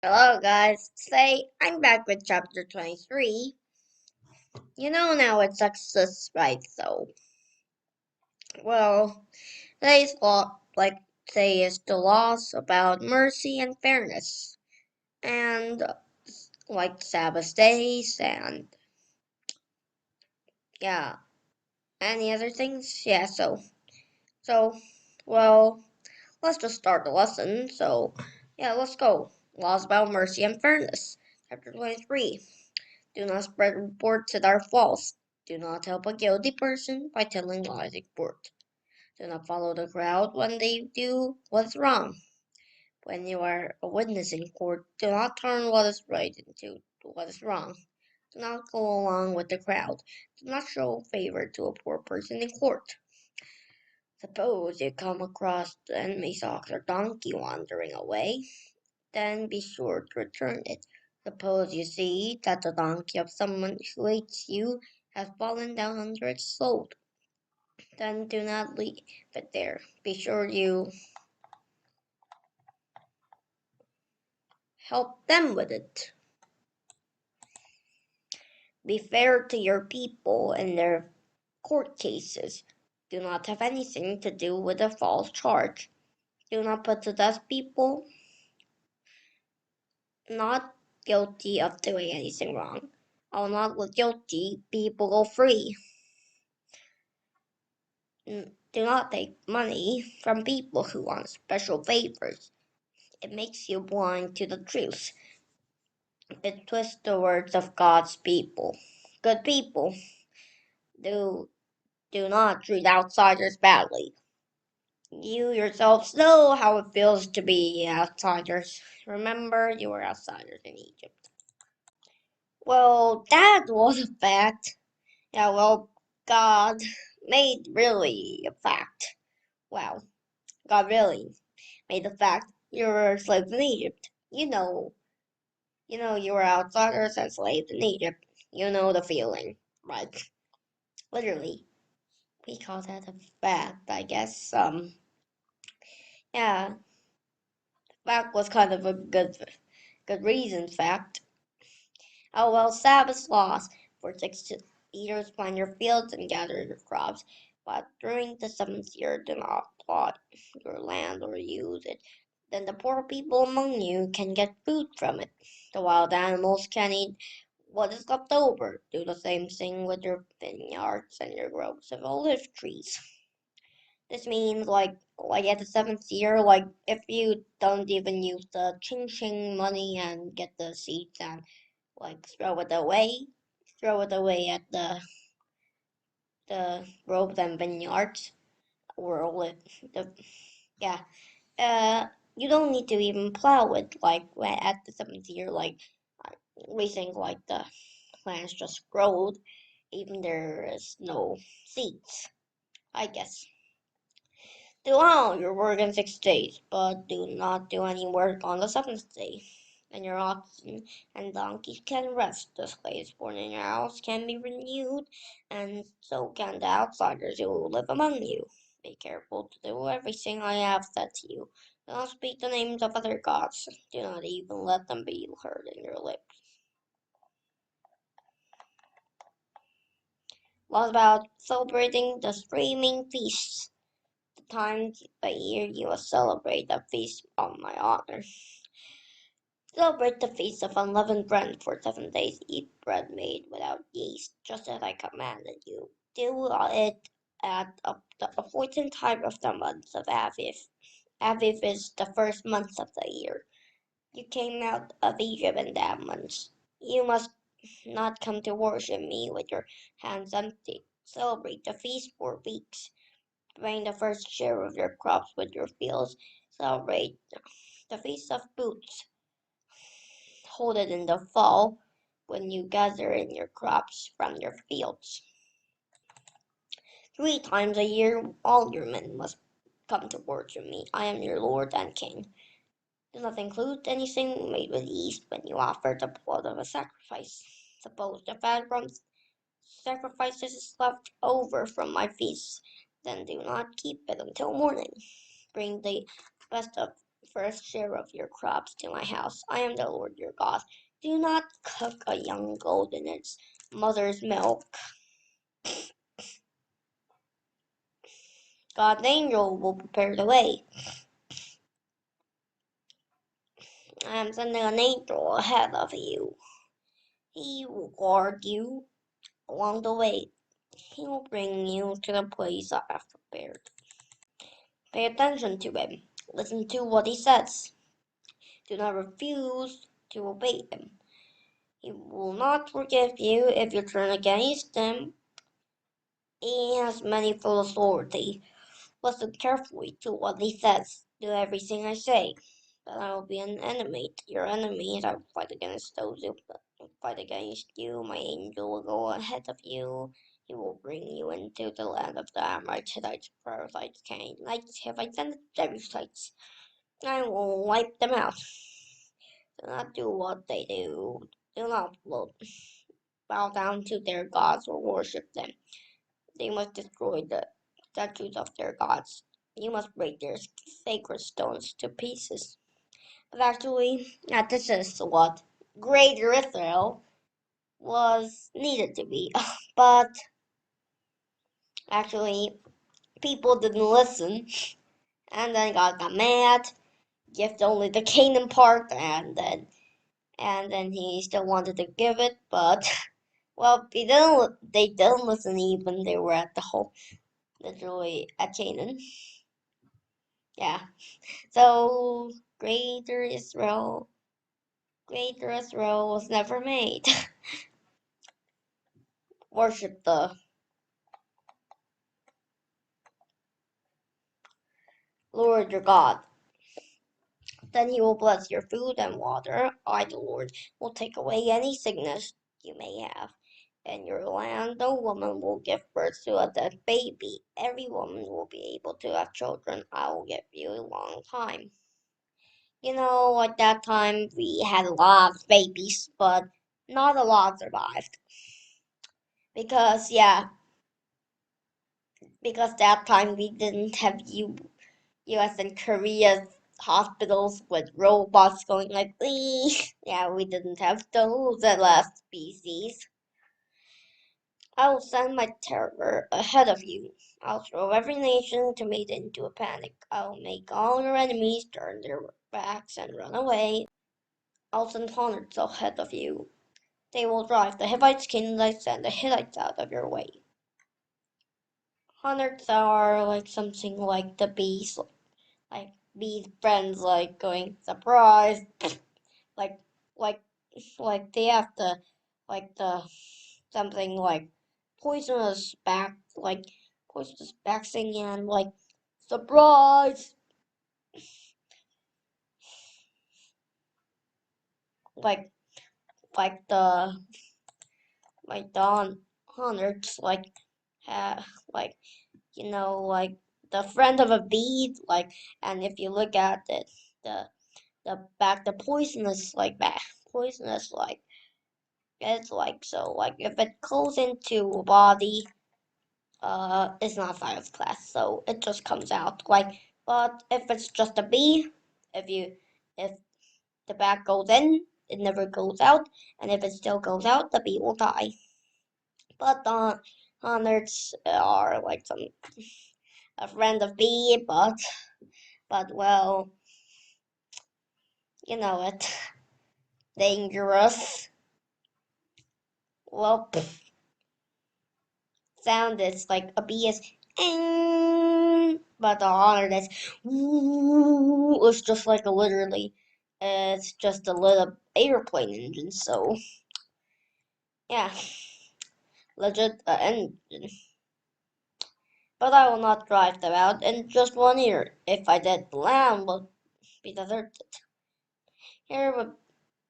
Hello guys, today I'm back with chapter 23. Now it's Exodus, right? Today's law, say, is the laws about mercy and fairness, and Sabbath days, and yeah, any other things? So, well, let's just start the lesson. Let's go. Laws about mercy and fairness, chapter 23. Do not spread reports that are false. Do not help a guilty person by telling lies in court. Do not follow the crowd when they do what's wrong. When you are a witness in court, do not turn what is right into what is wrong. Do not go along with the crowd. Do not show favor to a poor person in court. Suppose you come across the enemy's ox or donkey wandering away, then be sure to return it. Suppose you see that the donkey of someone who hates you has fallen down under its load, then do not leave it there. Be sure you help them with it. Be fair to your people in their court cases. Do not have anything to do with a false charge. Do not put to death people not guilty of doing anything wrong. While not guilty, people go free. Do not take money from people who want special favors. It makes you blind to the truth. It twists the words of God's people. Good people do not treat outsiders badly. You yourselves know how it feels to be outsiders. Remember, you were outsiders in Egypt. Well, that was a fact. God made really a fact. Wow, God really made the fact you were slaves in Egypt. You were outsiders and slaves in Egypt. You know the feeling, right? Literally, we call that a fact, I guess. Yeah, fact was kind of a good reason fact. Oh well, Sabbath laws. For 6 years plant your fields and gather your crops, but during the seventh year do not plot your land or use it. Then the poor people among you can get food from it. The wild animals can eat what is left over. Do the same thing with your vineyards and your groves of olive trees. This means at the seventh year, if you don't even use the ching money and get the seeds and throw it away at the groves and vineyards or the yeah. You don't need to even plow it at the seventh year. We think the plants just growed, even there is no seeds. I guess. Do all your work in 6 days, but do not do any work on the seventh day. And your oxen and donkeys can rest. The slaves born in your house can be renewed, and so can the outsiders who live among you. Be careful to do everything I have said to you. Do not speak the names of other gods. Do not even let them be heard in your lips. Laws about celebrating the streaming feasts. The times a year you will celebrate a feast on my honor. Celebrate the feast of unleavened bread for 7 days. Eat bread made without yeast, just as I commanded you. Do it at the appointed time of the month of Aviv. Aviv is the first month of the year. You came out of Egypt in that month. You must not come to worship me with your hands empty. Celebrate the feast for weeks. Bring the first share of your crops with your fields. Celebrate the Feast of Booths. Hold it in the fall when you gather in your crops from your fields. 3 times a year all your men must come to worship me. I am your Lord and King. Do not include anything made with yeast when you offer the blood of a sacrifice. Suppose the fat from sacrifices is left over from my feast, then do not keep it until morning. Bring the best of first share of your crops to my house. I am the Lord your God. Do not cook a young goat in its mother's milk. God's angel will prepare the way. I am sending an angel ahead of you. He will guard you along the way. He will bring you to the place I have prepared. Pay attention to him. Listen to what he says. Do not refuse to obey him. He will not forgive you if you turn against him. He has manifold authority. Listen carefully to what he says. Do everything I say. But I will be an enemy to your enemies. I will fight against those who fight against you. My angel will go ahead of you. He will bring you into the land of the Amorites, Hittites, Perizzites, Canaanites, Hivites, and Jebusites. I will wipe them out. Do not do what they do. Do not bow down to their gods or worship them. They must destroy the statues of their gods. You must break their sacred stones to pieces. But actually, this is what Greater Israel was needed to be. But actually, people didn't listen, and then God got mad, gift only the Canaan part, and then he still wanted to give it, but well, they didn't listen even they were at the whole literally at Canaan. Yeah. So Greater Israel was never made. Worship the Lord your God. Then he will bless your food and water. I, the Lord, will take away any sickness you may have. In your land, no woman will give birth to a dead baby. Every woman will be able to have children. I will give you a long time. At that time, we had a lot of babies, but not a lot survived. Because that time we didn't have US and Korea's hospitals with robots going like, yeah, we didn't have those at last species. I will send my terror ahead of you. I'll throw every nation to meet into a panic. I'll make all your enemies turn their backs and run away. I'll send hundreds ahead of you. They will drive the Hivites, Canaanites, and the Hittites out of your way. Hundreds are like something like the bees, like bees friends, like going surprise, like they have the something like poisonous vaccine and like surprise, like the hunters like like the friend of a bee, and if you look at it, the poisonous it's like, so like if it goes into a body, it's not virus class, so it just comes out but if it's just a bee, if the bat goes in, it never goes out, and if it still goes out, the bee will die. But hunters are like a friend of bee, but well, you know it, dangerous. Well, sound is like a bee is, but the hunter is, it's just like it's just a little airplane engine. So yeah, legit engine. But I will not drive them out in just 1 year. If I did, the land would be deserted. There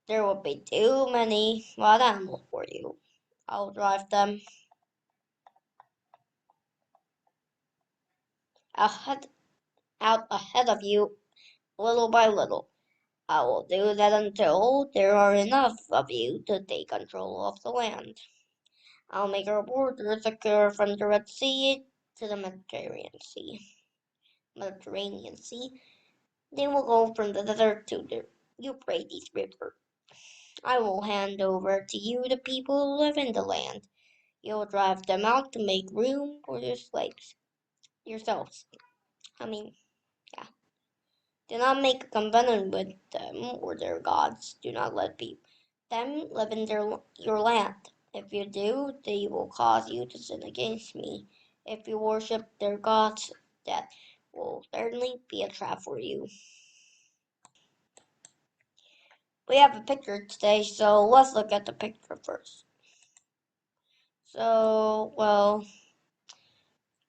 would be too many wild animals for you. I'll drive them ahead, out ahead of you, little by little. I will do that until there are enough of you to take control of the land. I'll make our border secure from the Red Sea to the Mediterranean Sea. They will go from the desert to the Euphrates River. I will hand over to you the people who live in the land. You will drive them out to make room for your slaves. Yourselves. Yeah. Do not make a covenant with them or their gods. Do not let them live in your land. If you do, they will cause you to sin against me. If you worship their gods, that will certainly be a trap for you. We have a picture today, so let's look at the picture first. So, well,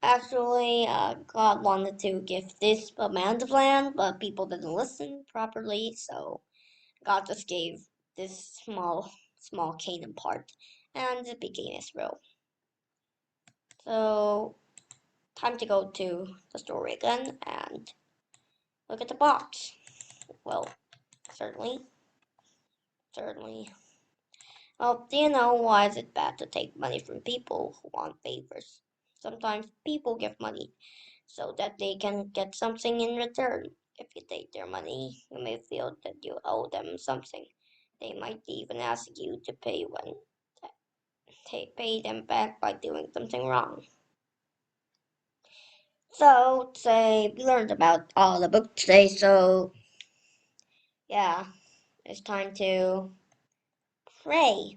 actually, God wanted to give this man the land, but people didn't listen properly, so God just gave this small Canaan part, and it became Israel. So, time to go to the story again and look at the box. Well, certainly. Well, do you know why is it bad to take money from people who want favors? Sometimes people give money so that they can get something in return. If you take their money, you may feel that you owe them something. They might even ask you to pay them back by doing something wrong. So today we learned about all the book today, so yeah, it's time to pray.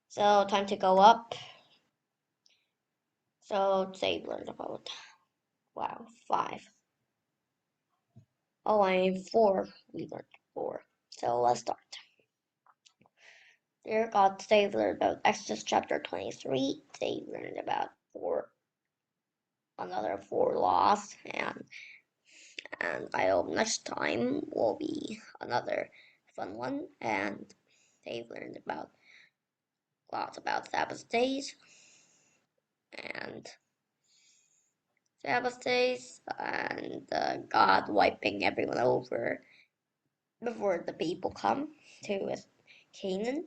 So time to go up. So today we learned about 5. Oh, 4. We learned 4. So let's start. Dear God, today we learned about Exodus chapter 23. Today we learned about another 4 laws, and I hope next time will be another fun one. And they've learned about lots about Sabbath days and God wiping everyone over before the people come to Canaan.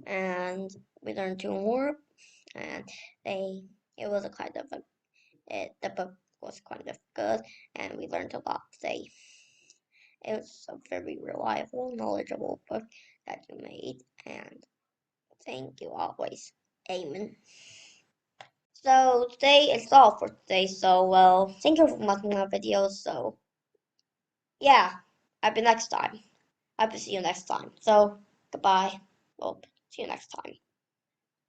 And we learned 2 more, and it was a kind of the book was kind of good, and we learned a lot today. It was a very reliable, knowledgeable book that you made, and thank you always. Amen. So today is all for today. So well, thank you for watching my videos. So yeah, I'll see you next time. So goodbye. Well, see you next time.